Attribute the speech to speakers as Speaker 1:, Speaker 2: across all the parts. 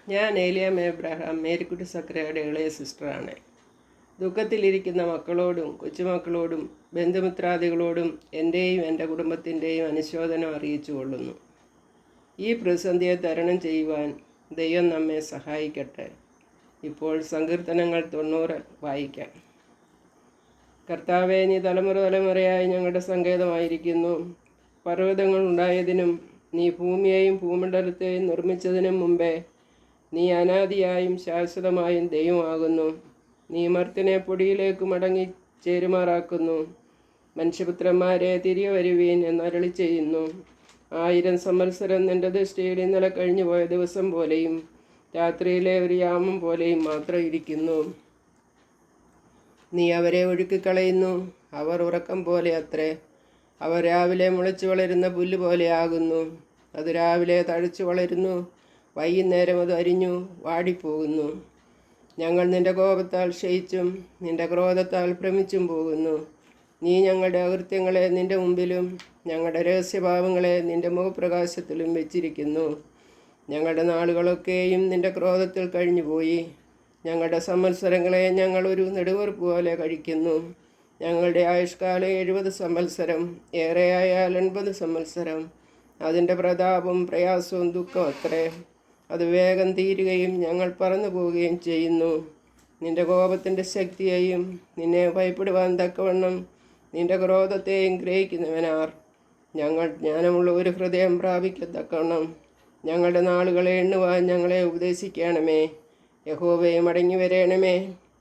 Speaker 1: ഞാൻ ഏലിയാമ്മ എബ്രഹാം, മേരിക്കുട്ടി സക്രയുടെ ഇളയ സിസ്റ്ററാണ്. ദുഃഖത്തിലിരിക്കുന്ന മക്കളോടും കൊച്ചുമക്കളോടും ബന്ധുമിത്രാദികളോടും എൻ്റെയും എൻ്റെ കുടുംബത്തിൻ്റെയും അനുശോചനം അറിയിച്ചു കൊള്ളുന്നു. ഈ പ്രതിസന്ധിയെ തരണം ചെയ്യുവാൻ ദൈവം നമ്മെ സഹായിക്കട്ടെ. ഇപ്പോൾ സങ്കീർത്തനങ്ങൾ 90 വായിക്കാം. കർത്താവേ, നീ തലമുറ തലമുറയായി ഞങ്ങളുടെ സങ്കേതമായിരിക്കുന്നു. പർവ്വതങ്ങൾ ഉണ്ടായതിനും നീ ഭൂമിയെയും ഭൂമണ്ഡലത്തെയും നിർമ്മിച്ചതിനും മുമ്പേ നീ അനാദിയായും ശാശ്വതമായും ദൈവമാകുന്നു. നീ മർത്യനെ പൊടിയിലേക്ക് മടങ്ങി ചേരുമാറാക്കുന്നു. മനുഷ്യപുത്രന്മാരെ തിരികെ വരുവീൻ എന്നരുളി ചെയ്യുന്നു. 1000 സംവത്സരം നിന്റെ ദൃഷ്ടിയിൽ ഇന്നലെ കഴിഞ്ഞുപോയ ദിവസം പോലെയും രാത്രിയിലെ ഒരു യാമം പോലെയും മാത്രം ഇരിക്കുന്നു. നീ അവരെ ഒഴുക്കിക്കളയുന്നു. അവർ ഉറക്കം പോലെ അത്രേ. അവർ രാവിലെ മുളച്ചു വളരുന്ന പുല്ല് പോലെയാകുന്നു. അത് രാവിലെ തഴച്ചു വളരുന്നു, വൈകുന്നേരം അത് അരിഞ്ഞു വാടിപ്പോകുന്നു. ഞങ്ങൾ നിന്റെ കോപത്താൽ ക്ഷയിച്ചും നിന്റെ ക്രോധത്താൽ ഭ്രമിച്ചും പോകുന്നു. നീ ഞങ്ങളുടെ അകൃത്യങ്ങളെ നിന്റെ മുമ്പിലും ഞങ്ങളുടെ രഹസ്യഭാവങ്ങളെ നിന്റെ മുഖപ്രകാശത്തിലും വെച്ചിരിക്കുന്നു. ഞങ്ങളുടെ നാളുകളൊക്കെയും നിന്റെ ക്രോധത്തിൽ കഴിഞ്ഞുപോയി. ഞങ്ങളുടെ സംവത്സരങ്ങളെ ഞങ്ങൾ ഒരു നെടുവീർപ്പ് പോലെ കഴിക്കുന്നു. ഞങ്ങളുടെ ആയുഷ്കാലം 70 സംവത്സരം, ഏറെയായാൽ 80 സംവത്സരം. അതിൻ്റെ പ്രതാപവും പ്രയാസവും ദുഃഖം അത്രേ. അത് വേഗം തീരുകയും ഞങ്ങൾ പറന്നു പോവുകയും ചെയ്യുന്നു. നിന്റെ കോപത്തിൻ്റെ ശക്തിയെയും നിന്നെ ഭയപ്പെടുവാൻ തക്കവണ്ണം നിന്റെ ക്രോധത്തെയും ഗ്രഹിക്കുന്നവനാർ. ഞങ്ങൾ ജ്ഞാനമുള്ള ഒരു ഹൃദയം പ്രാപിക്കത്തക്കവണ്ണം ഞങ്ങളുടെ നാളുകളെ എണ്ണുവാൻ ഞങ്ങളെ ഉപദേശിക്കണമേ. യഹോവേ, മടങ്ങി വരേണമേ.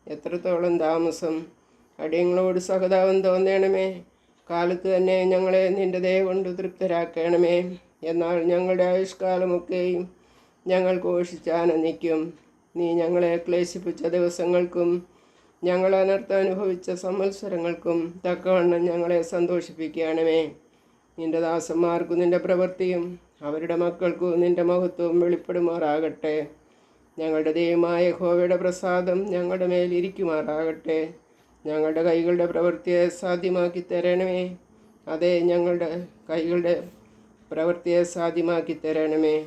Speaker 1: എത്രത്തോളം താമസം? അടിയങ്ങളോട് സഹതാപം തോന്നണമേ. കാലത്ത് തന്നെ ഞങ്ങളെ നിന്റെ ദയ കൊണ്ട് തൃപ്തരാക്കണമേ. എന്നാൽ ഞങ്ങളുടെ ആയുഷ്കാലമൊക്കെയും ഞങ്ങൾ ഘോഷിച്ചാനന്ദിക്കും. നീ ഞങ്ങളെ ക്ലേശിപ്പിച്ച ദിവസങ്ങൾക്കും ഞങ്ങൾ അനർത്ഥം അനുഭവിച്ച സംവത്സരങ്ങൾക്കും തക്കവണ്ണം ഞങ്ങളെ സന്തോഷിപ്പിക്കണമേ. നിന്റെ ദാസന്മാർക്കും നിന്റെ പ്രവൃത്തിയും അവരുടെ മക്കൾക്കും നിന്റെ മഹത്വവും വെളിപ്പെടുമാറാകട്ടെ. ഞങ്ങളുടെ ദൈവമായ യഹോവയുടെ പ്രസാദം ഞങ്ങളുടെ മേൽ ഇരിക്കുമാറാകട്ടെ. ഞങ്ങളുടെ കൈകളുടെ പ്രവൃത്തിയെ സാധ്യമാക്കി തരണമേ. അതെ, ഞങ്ങളുടെ കൈകളുടെ പ്രവൃത്തിയെ സാധ്യമാക്കി തരണമേ.